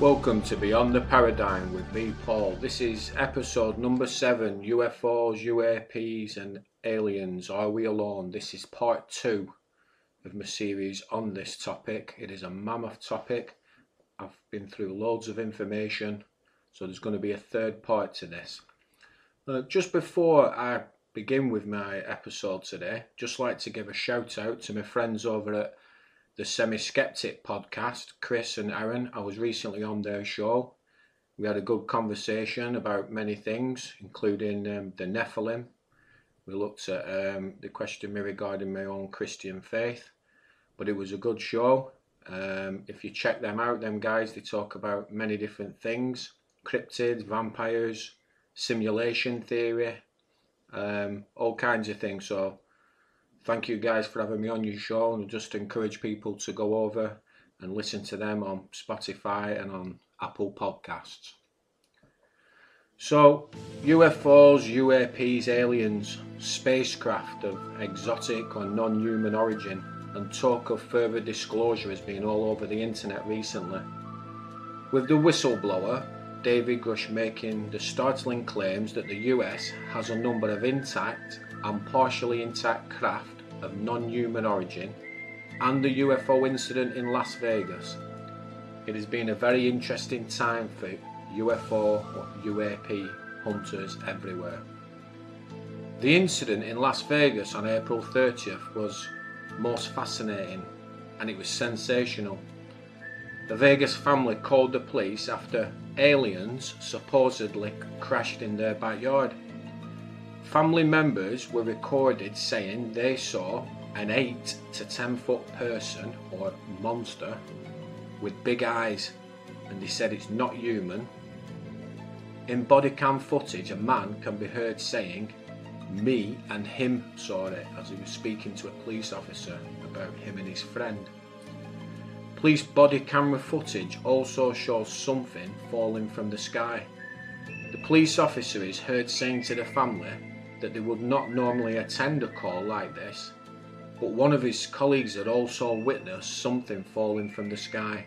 Welcome to Beyond the Paradigm with me, Paul. This is episode number 7, UFOs, UAPs and aliens. Are we alone? This is part 2 of my series on this topic. It is a mammoth topic. I've been through loads of information, so there's going to be a third part to this. Just before I begin with my episode today, just like to give a shout out to my friends over at the Semi-Skeptic podcast, Chris and Aaron. I was recently on their show. We had a good conversation about many things, including the Nephilim. We looked at the question regarding my own Christian faith, but it was a good show. If you check them out, them guys, they talk about many different things: cryptids, vampires, simulation theory, all kinds of things. So thank you guys for having me on your show, and just encourage people to go over and listen to them on Spotify and on Apple Podcasts. So, UFOs, UAPs, aliens, spacecraft of exotic or non-human origin, and talk of further disclosure has been all over the internet recently, with the whistleblower David Grush making the startling claims that the US has a number of intact and partially intact craft of non-human origin, and the UFO incident in Las Vegas. It has been a very interesting time for UFO or UAP hunters everywhere. The incident in Las Vegas on April 30th was most fascinating, and it was sensational. The Vegas family called the police after aliens supposedly crashed in their backyard. Family members were recorded saying they saw an 8 to 10 foot person or monster with big eyes, and they said it's not human. In body cam footage, a man can be heard saying, "Me and him saw it," as he was speaking to a police officer about him and his friend. Police body camera footage also shows something falling from the sky. The police officer is heard saying to the family that they would not normally attend a call like this, but one of his colleagues had also witnessed something falling from the sky.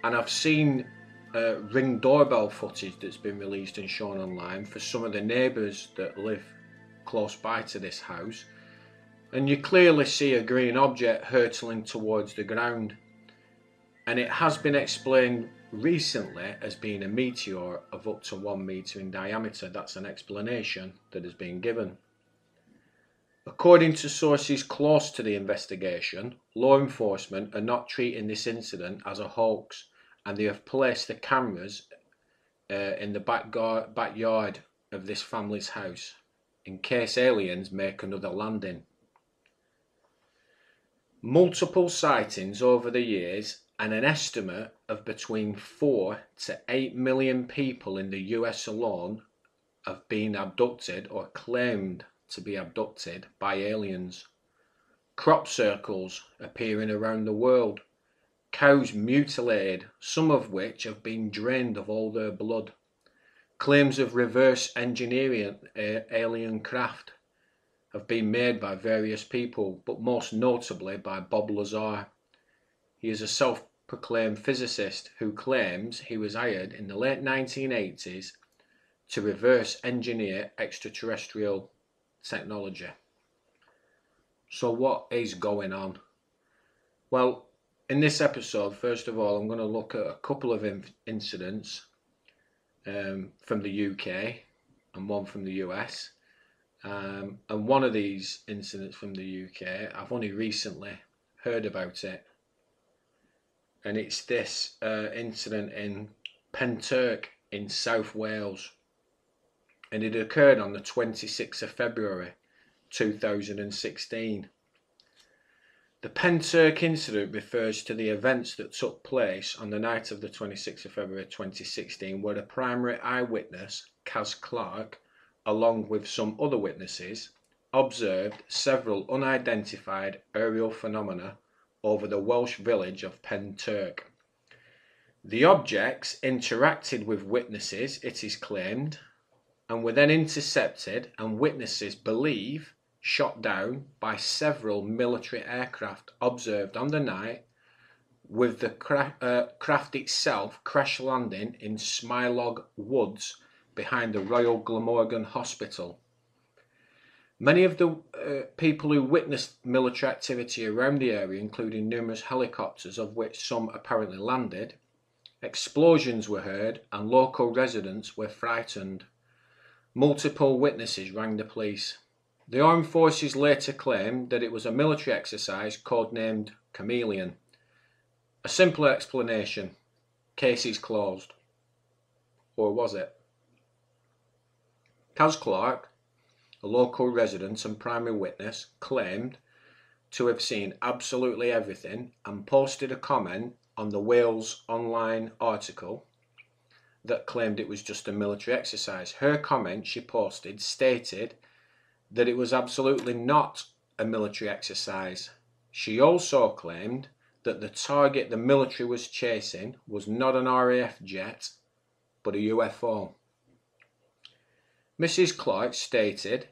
And I've seen Ring doorbell footage that's been released and shown online for some of the neighbours that live close by to this house, and you clearly see a green object hurtling towards the ground, and it has been explained recently as being a meteor of up to 1 metre in diameter. That's an explanation that has been given. According to sources close to the investigation, law enforcement are not treating this incident as a hoax, and they have placed the cameras in the backyard of this family's house in case aliens make another landing. Multiple sightings over the years, and an estimate of between 4 to 8 million people in the US alone have been abducted or claimed to be abducted by aliens. Crop circles appearing around the world. Cows mutilated, some of which have been drained of all their blood. Claims of reverse engineering alien craft have been made by various people, but most notably by Bob Lazar. He is a self-proclaimed physicist who claims he was hired in the late 1980s to reverse engineer extraterrestrial technology. So what is going on? Well, in this episode, first of all, I'm going to look at a couple of incidents from the UK and one from the US. And one of these incidents from the UK, I've only recently heard about it. And it's this incident in Penturk in South Wales. And it occurred on the 26th of February 2016. The Penturk incident refers to the events that took place on the night of the 26th of February 2016, where a primary eyewitness, Kaz Clark, along with some other witnesses, observed several unidentified aerial phenomena over the Welsh village of Penturk. The objects interacted with witnesses, it is claimed, and were then intercepted, and witnesses believe shot down by several military aircraft observed on the night with the craft itself crash landing in Smilog Woods behind the Royal Glamorgan Hospital. Many of the people who witnessed military activity around the area, including numerous helicopters, of which some apparently landed, explosions were heard and local residents were frightened. Multiple witnesses rang the police. The armed forces later claimed that it was a military exercise codenamed Chameleon. A simple explanation: case is closed. Or was it? Kaz Clark, a local resident and primary witness, claimed to have seen absolutely everything and posted a comment on the Wales Online article that claimed it was just a military exercise. Her comment she posted stated that it was absolutely not a military exercise. She also claimed that the target the military was chasing was not an RAF jet, but a UFO. Mrs. Clark stated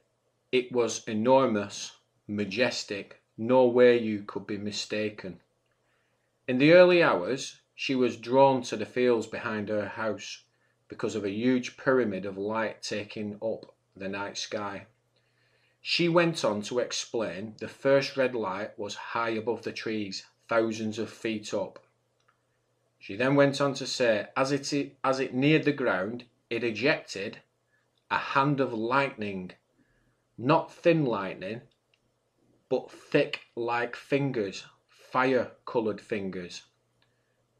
it was enormous, majestic, no way you could be mistaken. In the early hours, she was drawn to the fields behind her house because of a huge pyramid of light taking up the night sky. She went on to explain the first red light was high above the trees, thousands of feet up. She then went on to say as it neared the ground, it ejected a hand of lightning, not thin lightning, but thick like fingers, fire-coloured fingers.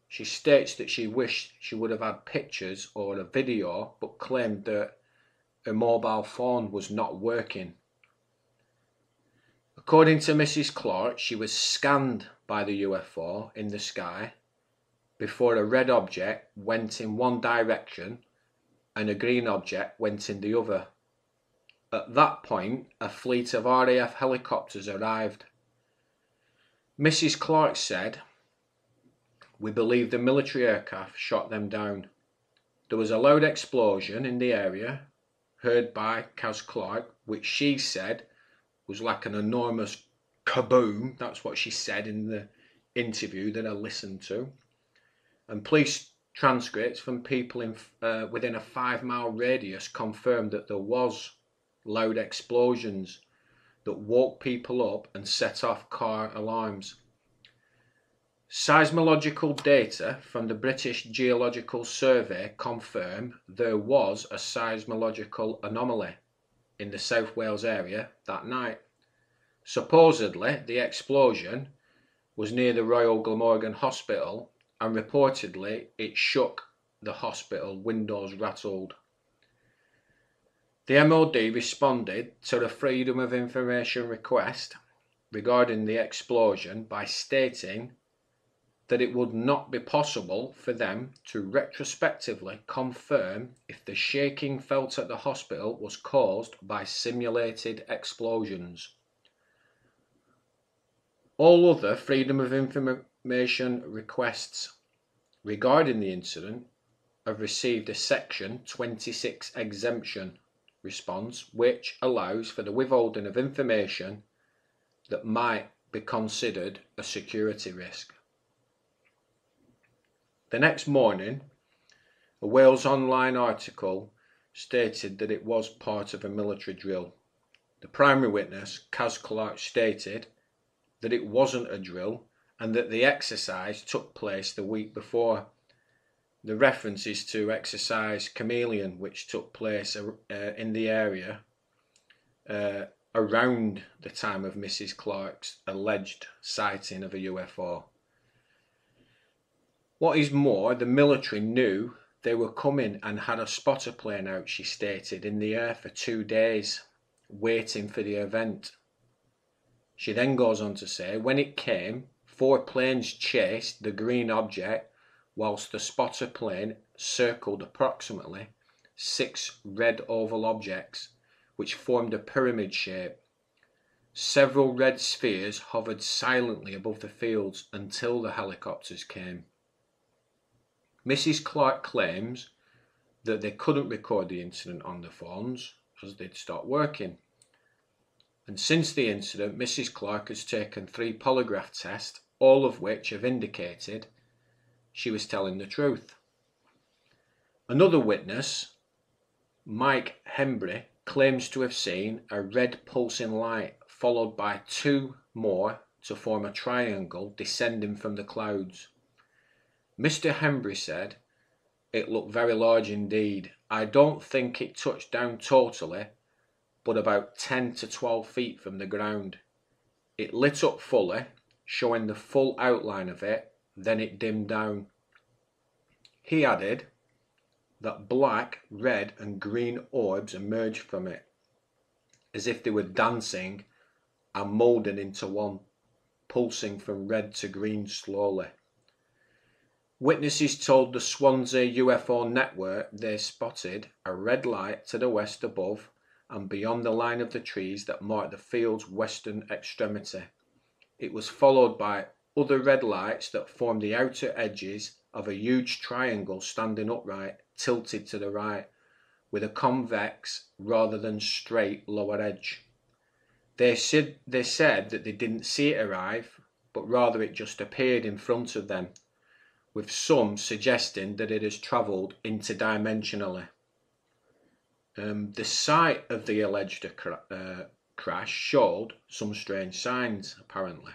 She states that she wished she would have had pictures or a video, but claimed that her mobile phone was not working. According to Mrs. Clark, she was scanned by the UFO in the sky before a red object went in one direction and a green object went in the other. At that point, a fleet of RAF helicopters arrived. Mrs. Clark said, "We believe the military aircraft shot them down. There was a loud explosion in the area, heard by Kaz Clark, which she said was like an enormous kaboom." That's what she said in the interview that I listened to. And police transcripts from people within a 5-mile radius confirmed that there was loud explosions that woke people up and set off car alarms. Seismological data from the British Geological Survey confirm there was a seismological anomaly in the South Wales area that night. Supposedly, the explosion was near the Royal Glamorgan Hospital, and reportedly it shook the hospital, windows rattled. The MOD responded to the Freedom of Information request regarding the explosion by stating that it would not be possible for them to retrospectively confirm if the shaking felt at the hospital was caused by simulated explosions. All other Freedom of Information requests regarding the incident have received a Section 26 exemption response, which allows for the withholding of information that might be considered a security risk. The next morning, a Wales Online article stated that it was part of a military drill. The primary witness, Kaz Clark, stated that it wasn't a drill and that the exercise took place the week before. The reference is to exercise Chameleon, which took place in the area around the time of Mrs. Clark's alleged sighting of a UFO. What is more, the military knew they were coming and had a spotter plane out, she stated, in the air for 2 days, waiting for the event. She then goes on to say, when it came, 4 planes chased the green object, whilst the spotter plane circled approximately 6 red oval objects, which formed a pyramid shape. Several red spheres hovered silently above the fields until the helicopters came. Mrs. Clark claims that they couldn't record the incident on their phones as they'd stopped working. And since the incident, Mrs. Clark has taken 3 polygraph tests all of which have indicated she was telling the truth. Another witness, Mike Hembry, claims to have seen a red pulsing light followed by two more to form a triangle descending from the clouds. Mr. Hembry said, "It looked very large indeed. I don't think it touched down totally, but about 10 to 12 feet from the ground. It lit up fully, showing the full outline of it, then it dimmed down." He added that black, red and green orbs emerged from it, as if they were dancing and moulded into one, pulsing from red to green slowly. Witnesses told the Swansea UFO network they spotted a red light to the west above and beyond the line of the trees that marked the field's western extremity. It was followed by other red lights that formed the outer edges of a huge triangle standing upright, tilted to the right, with a convex rather than straight lower edge. They said that they didn't see it arrive, but rather it just appeared in front of them, with some suggesting that it has travelled interdimensionally. The site of the alleged crash showed some strange signs, apparently,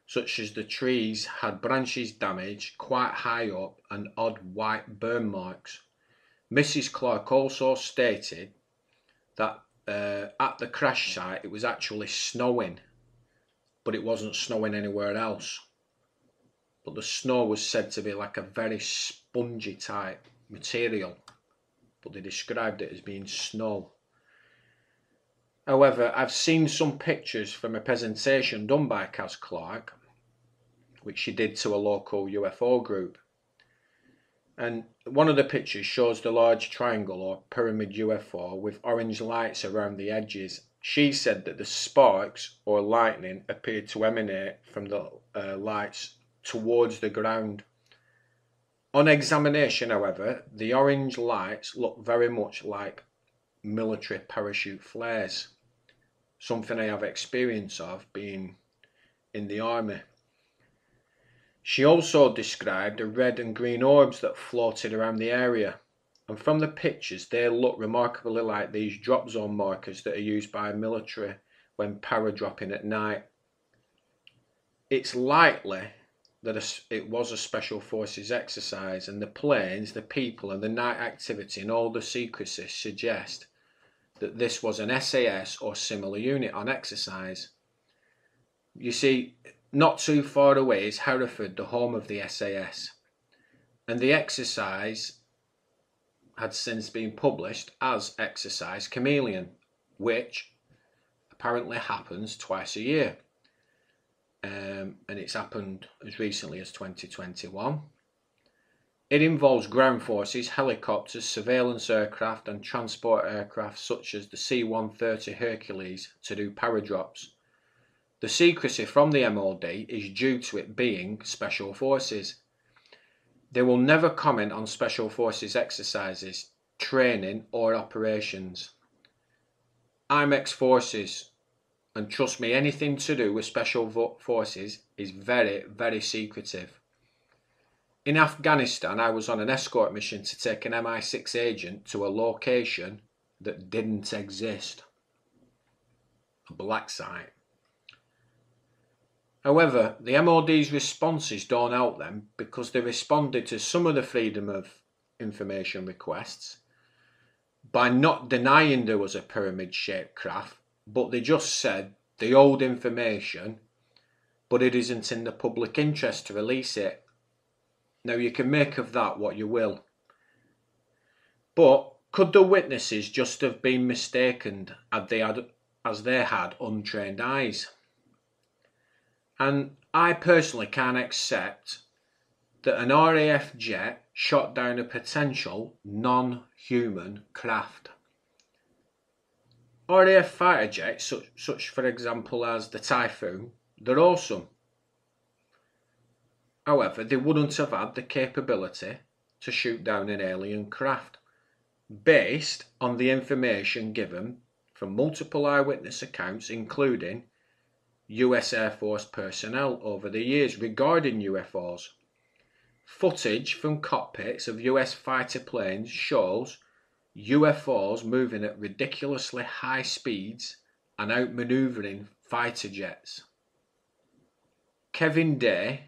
such as the trees had branches damaged quite high up and odd white burn marks. Mrs. Clark also stated that at the crash site it was actually snowing, but it wasn't snowing anywhere else. But the snow was said to be like a very spongy type material, but they described it as being snow. However, I've seen some pictures from a presentation done by Kaz Clark, which she did to a local UFO group. And one of the pictures shows the large triangle or pyramid UFO with orange lights around the edges. She said that the sparks or lightning appeared to emanate from the lights towards the ground. On examination, however, the orange lights look very much like military parachute flares, something I have experience of being in the army. She also described the red and green orbs that floated around the area, and from the pictures they look remarkably like these drop zone markers that are used by military when paradropping at night. It's likely that it was a special forces exercise, and the planes, the people and the night activity and all the secrecy suggest that this was an SAS or similar unit on exercise. You see, not too far away is Hereford, the home of the SAS, and the exercise had since been published as Exercise Chameleon, which apparently happens twice a year. And it's happened as recently as 2021. It involves ground forces, helicopters, surveillance aircraft and transport aircraft such as the C-130 Hercules to do paradrops. The secrecy from the MOD is due to it being special forces. They will never comment on special forces exercises, training or operations. I'm ex-forces, and trust me, anything to do with special forces is very, very secretive. In Afghanistan, I was on an escort mission to take an MI6 agent to a location that didn't exist. A black site. However, the MOD's responses don't help them because they responded to some of the freedom of information requests by not denying there was a pyramid-shaped craft, but they just said the old information, but it isn't in the public interest to release it. Now you can make of that what you will. But could the witnesses just have been mistaken as they had untrained eyes? And I personally can't accept that an RAF jet shot down a potential non-human craft. RAF fighter jets, such for example as the Typhoon, they're awesome. However, they wouldn't have had the capability to shoot down an alien craft, based on the information given from multiple eyewitness accounts, including US Air Force personnel over the years regarding UFOs. Footage from cockpits of US fighter planes shows UFOs moving at ridiculously high speeds and outmaneuvering fighter jets. Kevin Day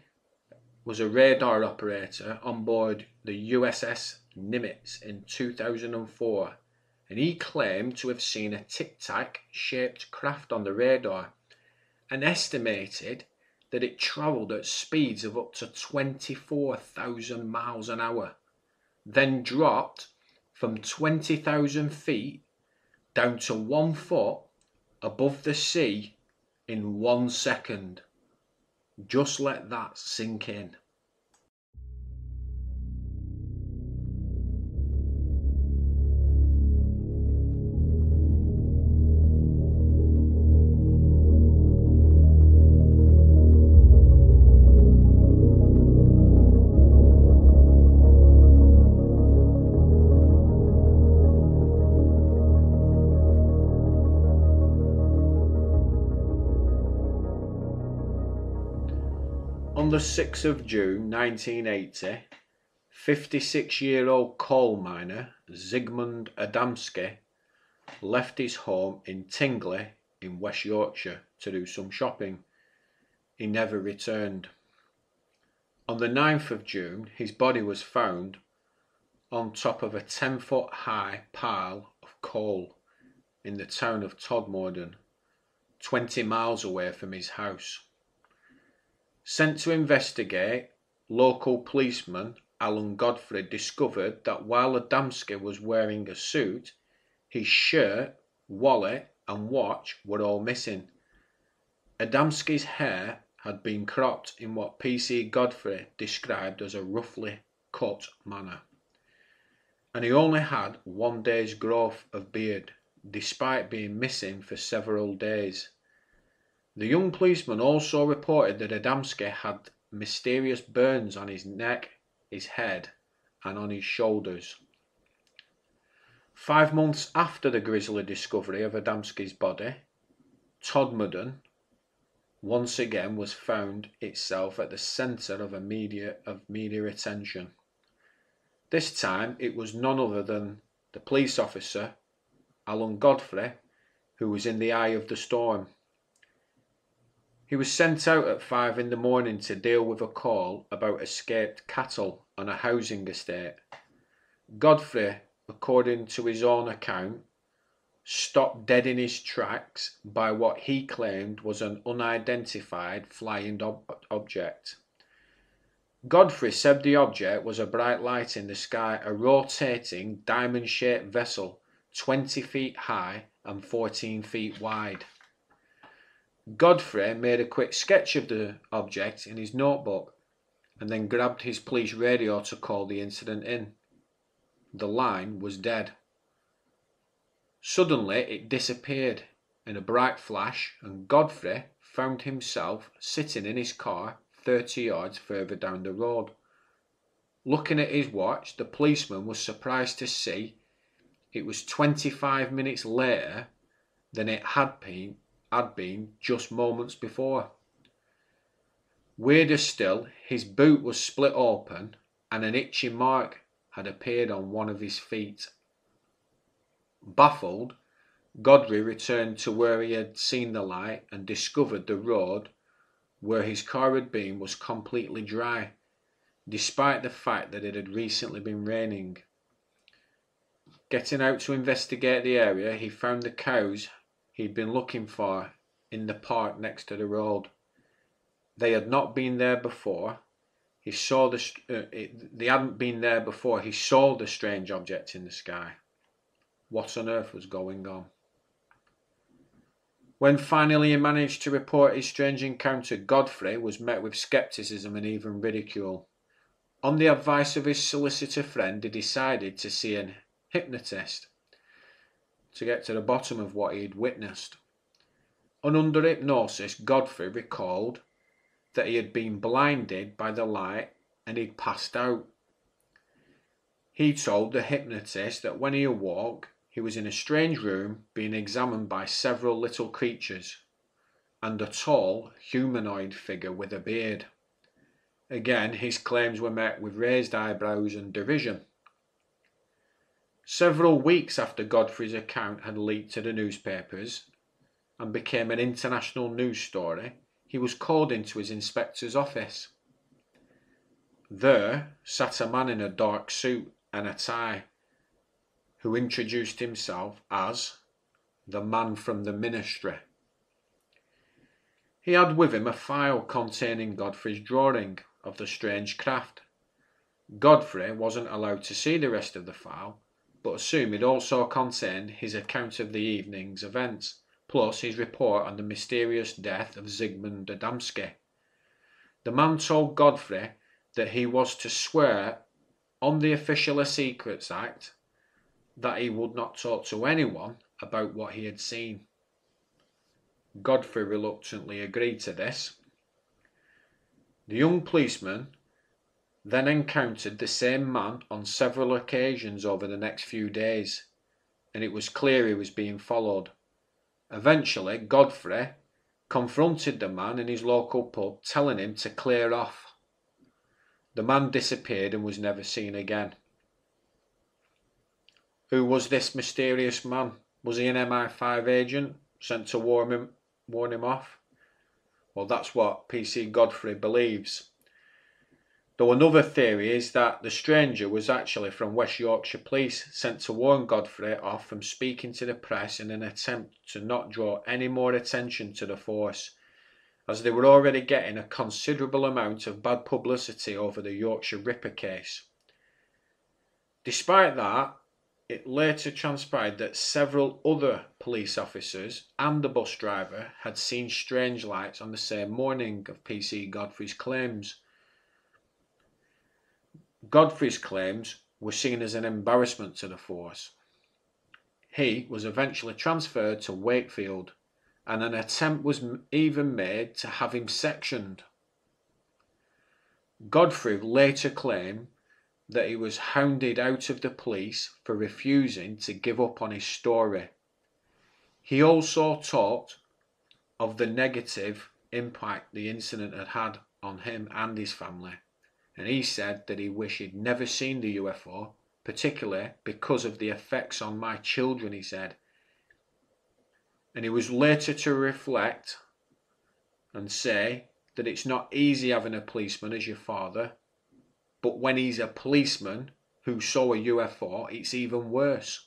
was a radar operator on board the USS Nimitz in 2004, and he claimed to have seen a tic-tac shaped craft on the radar and estimated that it travelled at speeds of up to 24,000 miles an hour, then dropped from 20,000 feet down to 1 foot above the sea in 1 second. Just let that sink in. On the 6th of June 1980, 56-year-old coal miner Zygmunt Adamski left his home in Tingley in West Yorkshire to do some shopping. He never returned. On the 9th of June, his body was found on top of a 10-foot high pile of coal in the town of Todmorden, 20 miles away from his house. Sent to investigate, local policeman Alan Godfrey discovered that while Adamski was wearing a suit, his shirt, wallet and watch were all missing. Adamski's hair had been cropped in what PC Godfrey described as a roughly cut manner, and he only had 1 day's growth of beard, despite being missing for several days. The young policeman also reported that Adamski had mysterious burns on his neck, his head and on his shoulders. 5 months after the grisly discovery of Adamski's body, Todmorden once again was found itself at the centre of media attention. This time it was none other than the police officer, Alan Godfrey, who was in the eye of the storm. He was sent out at 5 in the morning to deal with a call about escaped cattle on a housing estate. Godfrey, according to his own account, stopped dead in his tracks by what he claimed was an unidentified flying object. Godfrey said the object was a bright light in the sky, a rotating diamond-shaped vessel 20 feet high and 14 feet wide. Godfrey made a quick sketch of the object in his notebook and then grabbed his police radio to call the incident in. The line was dead. Suddenly it disappeared in a bright flash, and Godfrey found himself sitting in his car 30 yards further down the road. Looking at his watch, the policeman was surprised to see it was 25 minutes later than it had been just moments before. Weirder still, his boot was split open and an itchy mark had appeared on one of his feet. Baffled, Godfrey returned to where he had seen the light and discovered the road where his car had been was completely dry, despite the fact that it had recently been raining. Getting out to investigate the area, he found the cows he'd been looking for in the park next to the road. They had not been there before. They hadn't been there before. He saw the strange object in the sky. What on earth was going on? When finally he managed to report his strange encounter, Godfrey was met with scepticism and even ridicule. On the advice of his solicitor friend, he decided to see an hypnotist to get to the bottom of what he had witnessed. And under hypnosis, Godfrey recalled that he had been blinded by the light and he'd passed out. He told the hypnotist that when he awoke, he was in a strange room being examined by several little creatures, and a tall, humanoid figure with a beard. Again, his claims were met with raised eyebrows and derision. Several weeks after Godfrey's account had leaked to the newspapers and became an international news story, he was called into his inspector's office. There sat a man in a dark suit and a tie, who introduced himself as the man from the ministry. He had with him a file containing Godfrey's drawing of the strange craft. Godfrey wasn't allowed to see the rest of the file, but assumed it also contained his account of the evening's events, plus his report on the mysterious death of Zygmunt Adamski. The man told Godfrey that he was to swear on the Official Secrets Act that he would not talk to anyone about what he had seen. Godfrey reluctantly agreed to this. The young policeman then encountered the same man on several occasions over the next few days, and it was clear he was being followed. Eventually, Godfrey confronted the man in his local pub, telling him to clear off. The man disappeared and was never seen again. Who was this mysterious man? Was he an MI5 agent sent to warn him off? Well, that's what PC Godfrey believes. Though another theory is that the stranger was actually from West Yorkshire Police, sent to warn Godfrey off from speaking to the press in an attempt to not draw any more attention to the force, as they were already getting a considerable amount of bad publicity over the Yorkshire Ripper case. Despite that, it later transpired that several other police officers and the bus driver had seen strange lights on the same morning of PC Godfrey's claims. Godfrey's claims were seen as an embarrassment to the force. He was eventually transferred to Wakefield, and an attempt was even made to have him sectioned. Godfrey later claimed that he was hounded out of the police for refusing to give up on his story. He also talked of the negative impact the incident had had on him and his family, and he said that he wished he'd never seen the UFO, particularly because of the effects on my children, he said. And he was later to reflect and say that it's not easy having a policeman as your father, but when he's a policeman who saw a UFO, it's even worse.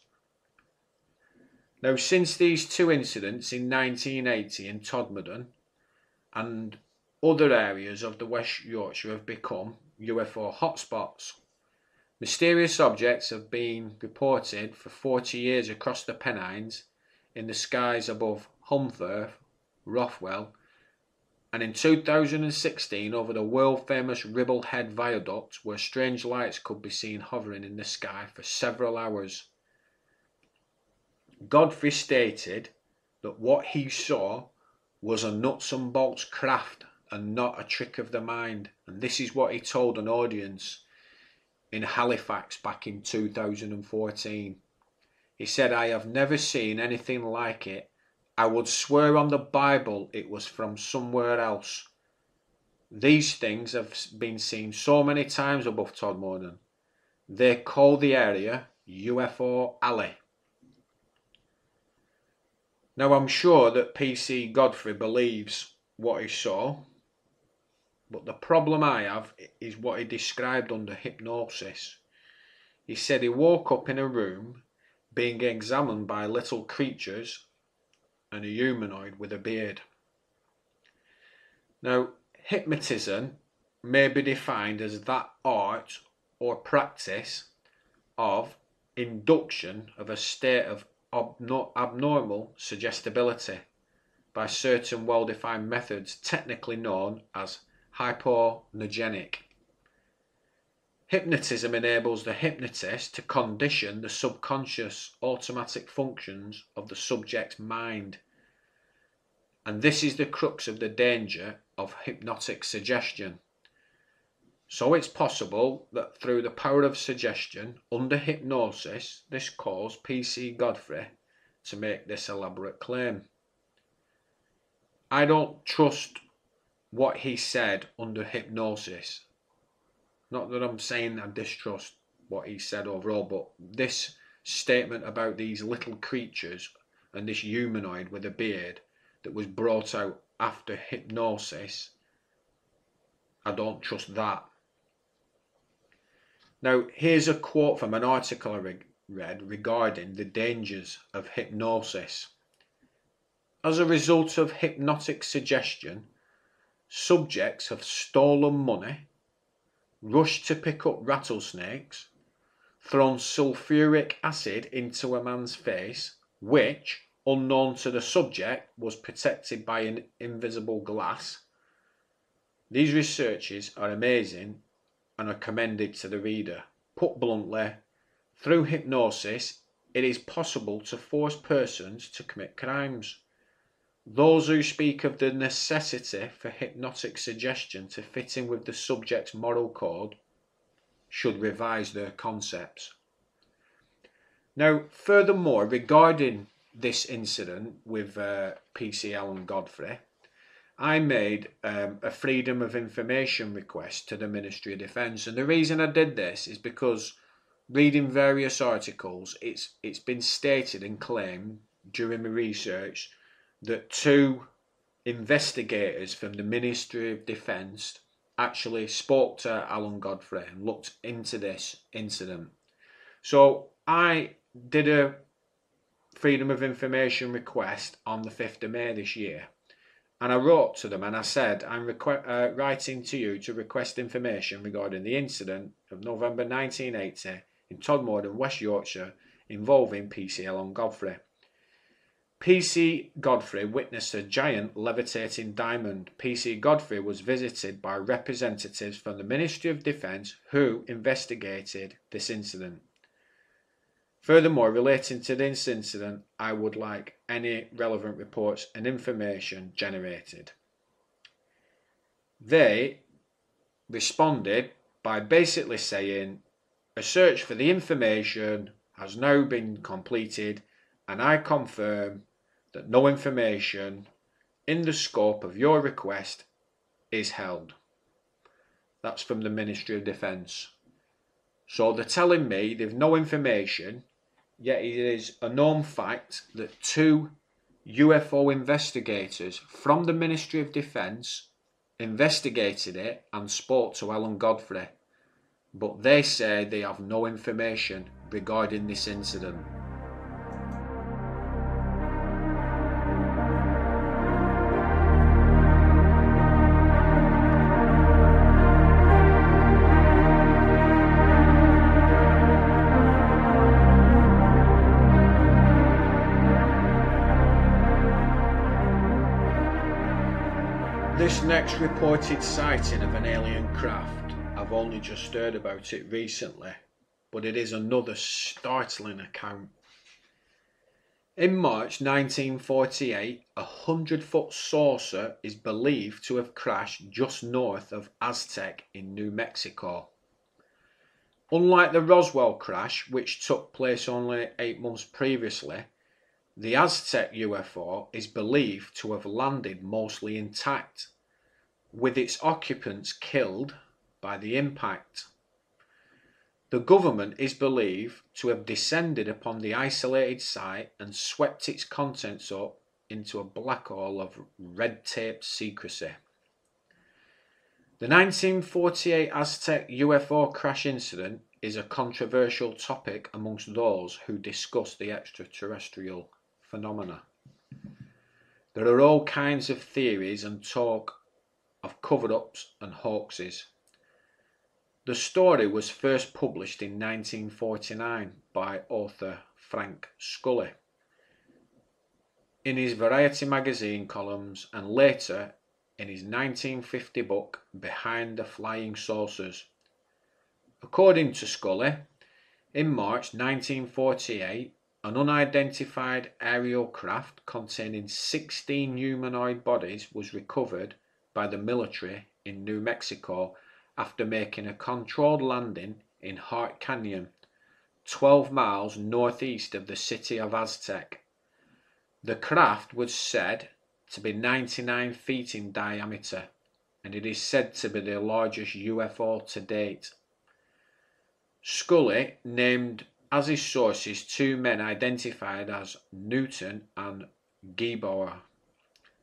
Now, since these two incidents in 1980 in Todmorden and other areas of the West Yorkshire have become UFO hotspots, mysterious objects have been reported for 40 years across the Pennines in the skies above Hunthorpe, Rothwell, and in 2016 over the world-famous Ribble Head Viaduct, where strange lights could be seen hovering in the sky for several hours. Godfrey stated that what he saw was a nuts and bolts craft and not a trick of the mind, and this is what he told an audience in Halifax back in 2014. He said, "I have never seen anything like it. I would swear on the Bible it was from somewhere else. These things have been seen so many times above Todmorden. They call the area UFO Alley." Now, I'm sure that PC Godfrey believes what he saw, but the problem I have is what he described under hypnosis. He said he woke up in a room being examined by little creatures and a humanoid with a beard. Now, hypnotism may be defined as that art or practice of induction of a state of abnormal suggestibility by certain well-defined methods technically known as hypnogenic. Hypnotism enables the hypnotist to condition the subconscious automatic functions of the subject's mind. And this is the crux of the danger of hypnotic suggestion. So it's possible that through the power of suggestion under hypnosis, this caused PC Godfrey to make this elaborate claim. I don't trust what he said under hypnosis. Not that I'm saying I distrust what he said overall, but this statement about these little creatures and this humanoid with a beard that was brought out after hypnosis, I don't trust that. Now, here's a quote from an article I read regarding the dangers of hypnosis. As a result of hypnotic suggestion, subjects have stolen money, rushed to pick up rattlesnakes, thrown sulfuric acid into a man's face, which, unknown to the subject, was protected by an invisible glass. These researches are amazing and are commended to the reader. Put bluntly, through hypnosis, it is possible to force persons to commit crimes. Those who speak of the necessity for hypnotic suggestion to fit in with the subject's moral code should revise their concepts. Now, furthermore, regarding this incident with PCL and Godfrey, I made a Freedom of Information request to the Ministry of Defence, and the reason I did this is because reading various articles, it's been stated and claimed during my research that 2 investigators from the Ministry of Defence actually spoke to Alan Godfrey and looked into this incident. So I did a Freedom of Information request on the 5th of May this year, and I wrote to them and I said, I'm writing to you to request information regarding the incident of November 1980 in Todmorden, West Yorkshire, involving PCL and Godfrey. PC Godfrey witnessed a giant levitating diamond. PC Godfrey was visited by representatives from the Ministry of Defence who investigated this incident. Furthermore, relating to this incident, I would like any relevant reports and information generated. They responded by basically saying, a search for the information has now been completed and I confirm that no information in the scope of your request is held. That's from the Ministry of Defence. So they're telling me they've no information, yet it is a known fact that 2 UFO investigators from the Ministry of Defence investigated it and spoke to Alan Godfrey, but they say they have no information regarding this incident. This next reported sighting of an alien craft, I've only just heard about it recently, but it is another startling account. In March 1948, a 100-foot saucer is believed to have crashed just north of Aztec in New Mexico. Unlike the Roswell crash, which took place only 8 months previously, the Aztec UFO is believed to have landed mostly intact, with its occupants killed by the impact. The government is believed to have descended upon the isolated site and swept its contents up into a black hole of red-taped secrecy. The 1948 Aztec UFO crash incident is a controversial topic amongst those who discuss the extraterrestrial phenomena. There are all kinds of theories and talk of cover-ups and hoaxes. The story was first published in 1949 by author Frank Scully in his Variety magazine columns and later in his 1950 book Behind the Flying Saucers. According to Scully, in March 1948, an unidentified aerial craft containing 16 humanoid bodies was recovered by the military in New Mexico after making a controlled landing in Hart Canyon, 12 miles northeast of the city of Aztec. The craft was said to be 99 feet in diameter, and it is said to be the largest UFO to date. Scully named as his sources two men identified as Newton and Gebauer,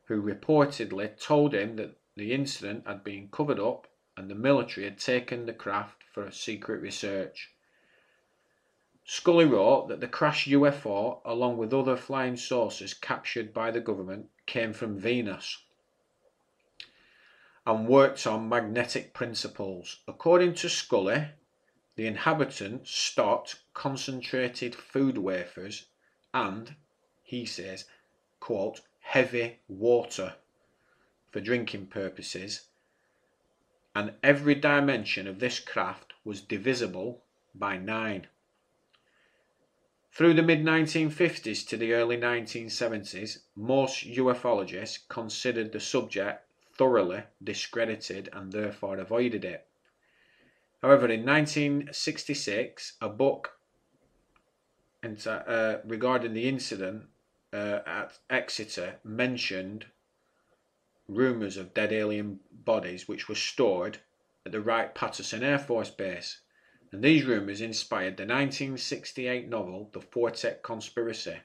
who reportedly told him that the incident had been covered up and the military had taken the craft for secret research. Scully wrote that the crashed UFO, along with other flying saucers captured by the government, came from Venus and worked on magnetic principles. According to Scully, the inhabitants stocked concentrated food wafers and, he says, quote, heavy water for drinking purposes, and every dimension of this craft was divisible by 9. Through the mid-1950s to the early 1970s, most ufologists considered the subject thoroughly discredited and therefore avoided it. However, in 1966, a book regarding the incident at Exeter mentioned rumours of dead alien bodies which were stored at the Wright-Patterson Air Force Base. And these rumours inspired the 1968 novel The Fortex Conspiracy.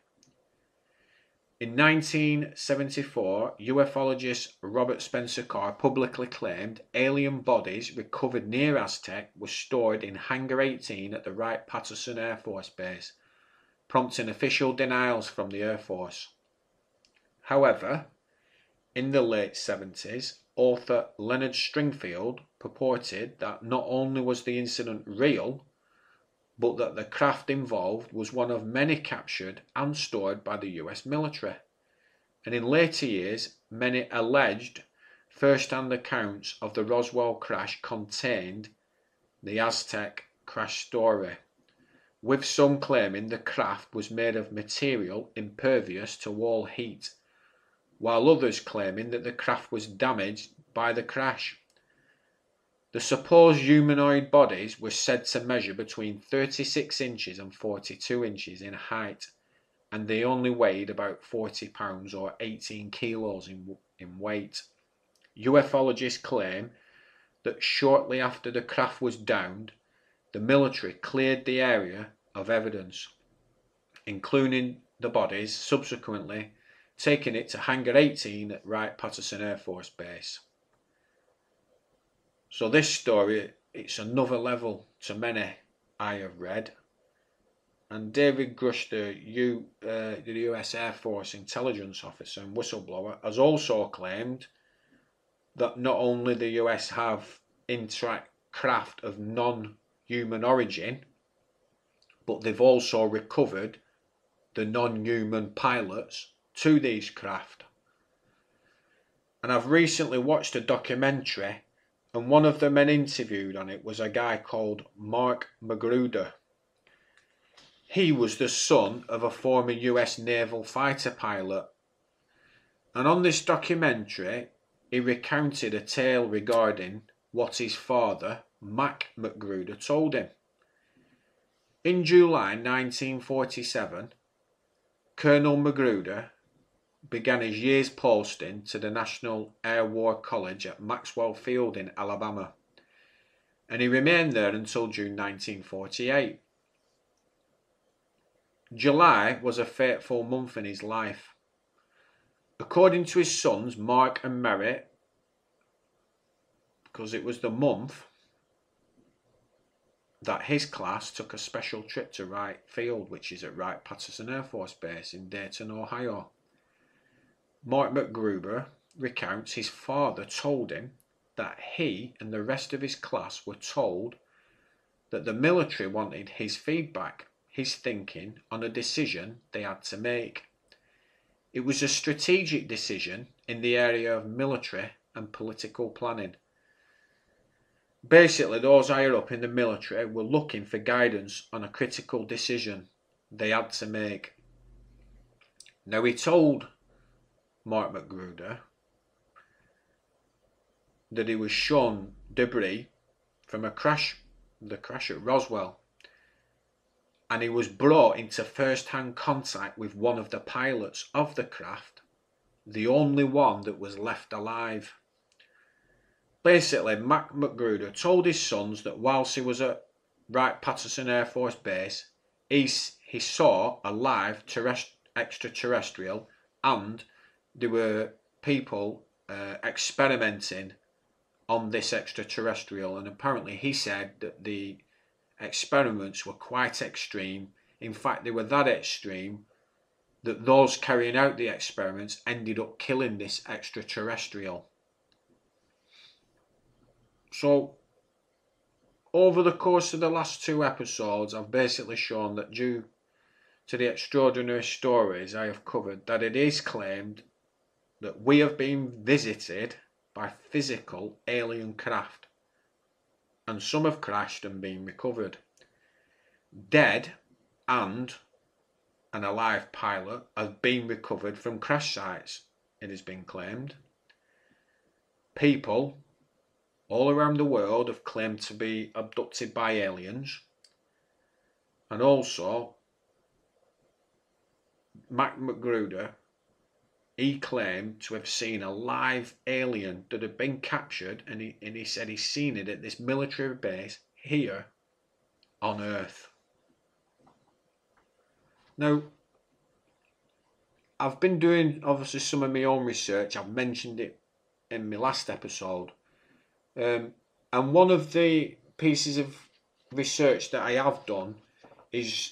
In 1974, ufologist Robert Spencer Carr publicly claimed alien bodies recovered near Aztec were stored in Hangar 18 at the Wright-Patterson Air Force Base, prompting official denials from the Air Force. However, in the late 70s, author Leonard Stringfield purported that not only was the incident real, but that the craft involved was one of many captured and stored by the US military. And in later years, many alleged first-hand accounts of the Roswell crash contained the Aztec crash story, with some claiming the craft was made of material impervious to wall heat, while others claiming that the craft was damaged by the crash. The supposed humanoid bodies were said to measure between 36 inches and 42 inches in height, and they only weighed about 40 pounds or 18 kilos in weight. Ufologists claim that shortly after the craft was downed, the military cleared the area of evidence, including the bodies, subsequently taking it to Hangar 18 at Wright-Patterson Air Force Base. So this story, it's another level to many I have read. And David Grush, the US Air Force intelligence officer and whistleblower, has also claimed that not only the US have interact craft of non-human origin, but they've also recovered the non-human pilots to these craft. And I've recently watched a documentary, and one of the men interviewed on it was a guy called Mark Magruder. He was the son of a former US naval fighter pilot. And on this documentary, he recounted a tale regarding what his father, Mac Magruder, told him. In July 1947, Colonel Magruder began his year's posting to the National Air War College at Maxwell Field in Alabama, and he remained there until June 1948. July was a fateful month in his life. According to his sons Mark and Merritt, because it was the month that his class took a special trip to Wright Field, which is at Wright-Patterson Air Force Base in Dayton, Ohio. Mark McGruber recounts his father told him that he and the rest of his class were told that the military wanted his feedback, his thinking on a decision they had to make. It was a strategic decision in the area of military and political planning. Basically, those higher up in the military were looking for guidance on a critical decision they had to make. Now, he told Mark McGruder that he was shown debris from the crash at Roswell, and he was brought into first-hand contact with one of the pilots of the craft the only one that was left alive. Basically, Mac Magruder told his sons that whilst he was at Wright-Patterson Air Force Base, he saw a live extraterrestrial, and there were people experimenting on this extraterrestrial, and apparently he said that the experiments were quite extreme. In fact, they were that extreme that those carrying out the experiments ended up killing this extraterrestrial. So, over the course of the last 2 episodes, I've basically shown that due to the extraordinary stories I have covered, that it is claimed that we have been visited by physical alien craft, and some have crashed and been recovered. Dead and an alive pilot have been recovered from crash sites, it has been claimed. People all around the world have claimed to be abducted by aliens, and also Mac Magruder, he claimed to have seen a live alien that had been captured, and he said he's seen it at this military base here on Earth. Now, I've been doing obviously some of my own research. I've mentioned it in my last episode. And one of the pieces of research that I have done is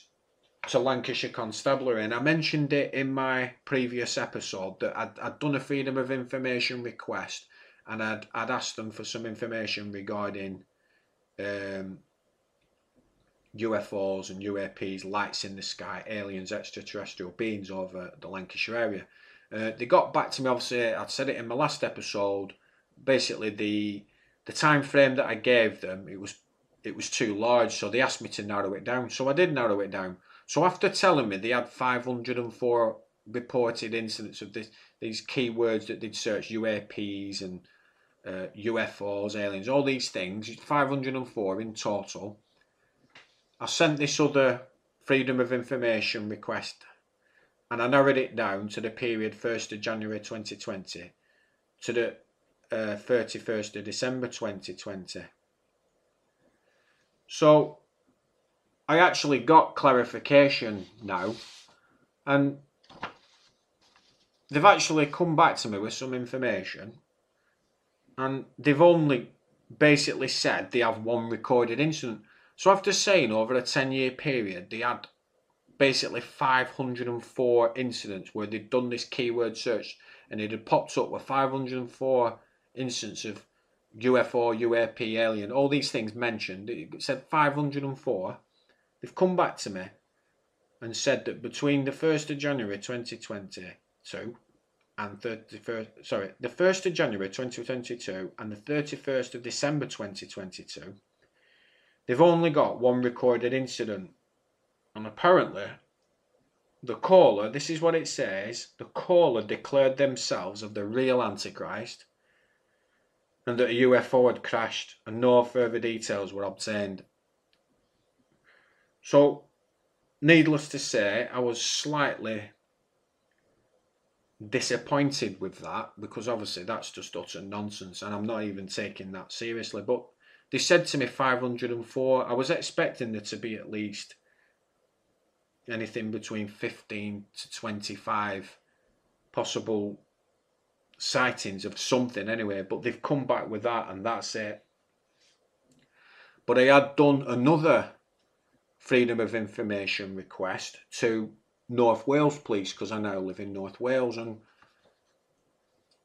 to Lancashire Constabulary, and I mentioned it in my previous episode that I'd done a Freedom of Information request, and I'd asked them for some information regarding UFOs and UAPs, lights in the sky, aliens, extraterrestrial beings over the Lancashire area. They got back to me. Obviously, I'd said it in my last episode. Basically, the time frame that I gave them, it was too large, so they asked me to narrow it down. So I did narrow it down. So after telling me they had 504 reported incidents of these keywords that they'd searched, UAPs and UFOs, aliens, all these things, 504 in total, I sent this other Freedom of Information request, and I narrowed it down to the period 1st of January 2020 to the 31st of December 2020. So I actually got clarification now, and they've actually come back to me with some information, and they've only basically said they have 1 recorded incident. So after saying over a 10-year period they had basically 504 incidents where they'd done this keyword search, and it had popped up with 504 instances of UFO, UAP, alien, all these things mentioned. It said 504. They've come back to me and said that between the 1st of January 2022 and the 1st of January 2022 and the 31st of December 2022, they've only got 1 recorded incident. And apparently, the caller, this is what it says, the caller declared themselves of the real Antichrist, and that a UFO had crashed, and no further details were obtained. So, needless to say, I was slightly disappointed with that, because obviously that's just utter nonsense, and I'm not even taking that seriously. But they said to me 504. I was expecting there to be at least anything between 15 to 25 possible sightings of something anyway, but they've come back with that, and that's it. But I had done another Freedom of Information request to North Wales Police, because I now live in North Wales, and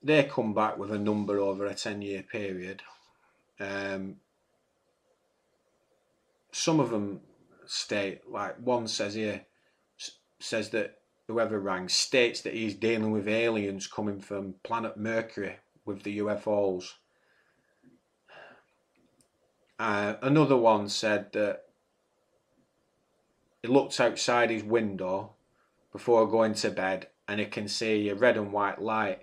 they come back with a number over a 10-year period. Some of them state, like one says here, says that whoever rang states that he's dealing with aliens coming from planet Mercury with the UFOs. Another one said that he looked outside his window before going to bed and he can see a red and white light.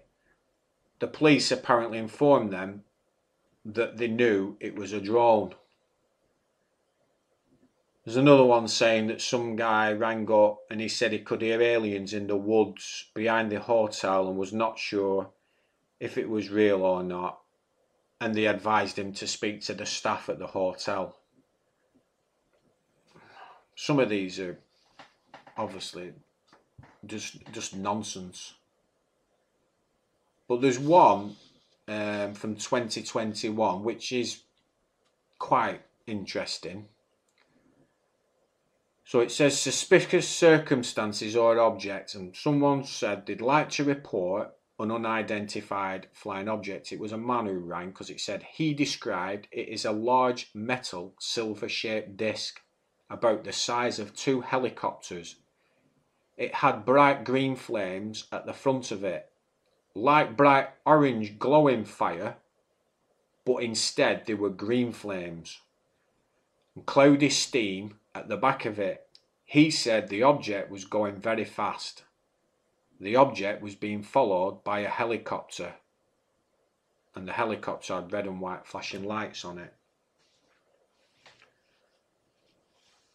The police apparently informed them that they knew it was a drone. There's another one saying that some guy rang up and he said he could hear aliens in the woods behind the hotel and was not sure if it was real or not, and they advised him to speak to the staff at the hotel. Some of these are obviously just nonsense. But there's one from 2021 which is quite interesting. So it says suspicious circumstances or objects, and someone said they'd like to report an unidentified flying object. It was a man who rang because it said he described it as a large metal silver-shaped disc about the size of 2 helicopters. It had bright green flames at the front of it, like bright orange glowing fire, but instead they were green flames, and cloudy steam at the back of it. He said the object was going very fast. The object was being followed by a helicopter, and the helicopter had red and white flashing lights on it.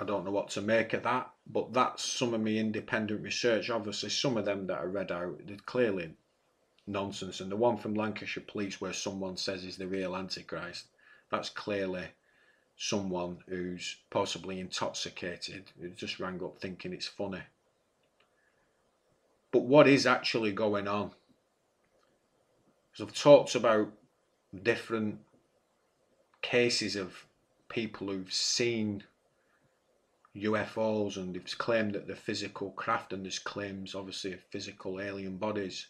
I don't know what to make of that, but that's some of my independent research. Obviously some of them that I read out, they're clearly nonsense, and the one from Lancashire Police where someone says is the real Antichrist, that's clearly someone who's possibly intoxicated, who just rang up thinking it's funny. But what is actually going on? Because I've talked about different cases of people who've seen UFOs, and they've claimed that they're physical craft, and there's claims obviously of physical alien bodies.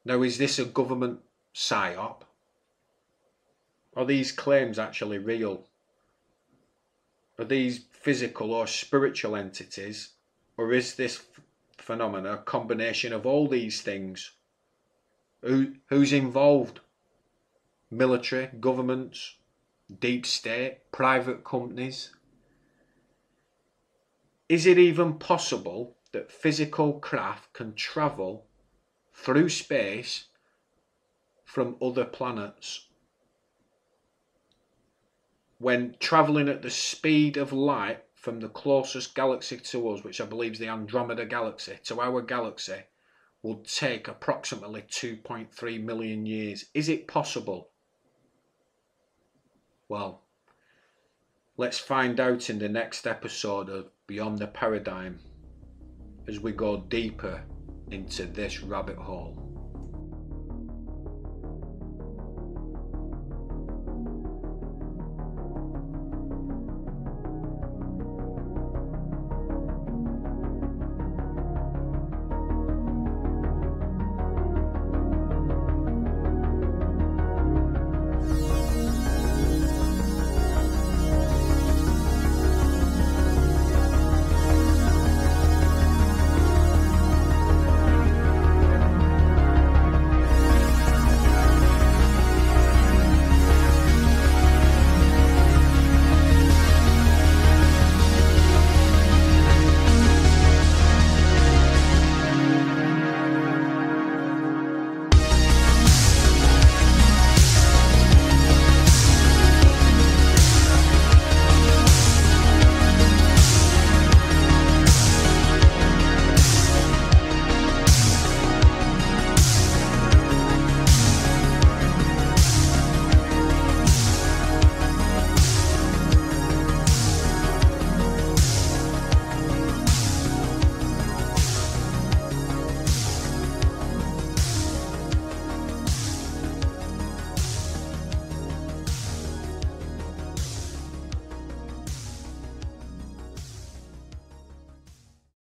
Now, is this a government psyop? Are these claims actually real? Are these physical or spiritual entities? Or is this phenomena a combination of all these things? Who's involved? Military, governments, deep state, private companies? Is it even possible that physical craft can travel through space from other planets? When travelling at the speed of light from the closest galaxy to us, which I believe is the Andromeda galaxy, to our galaxy, will take approximately 2.3 million years. Is it possible? Well, let's find out in the next episode of Beyond the Paradigm as we go deeper into this rabbit hole.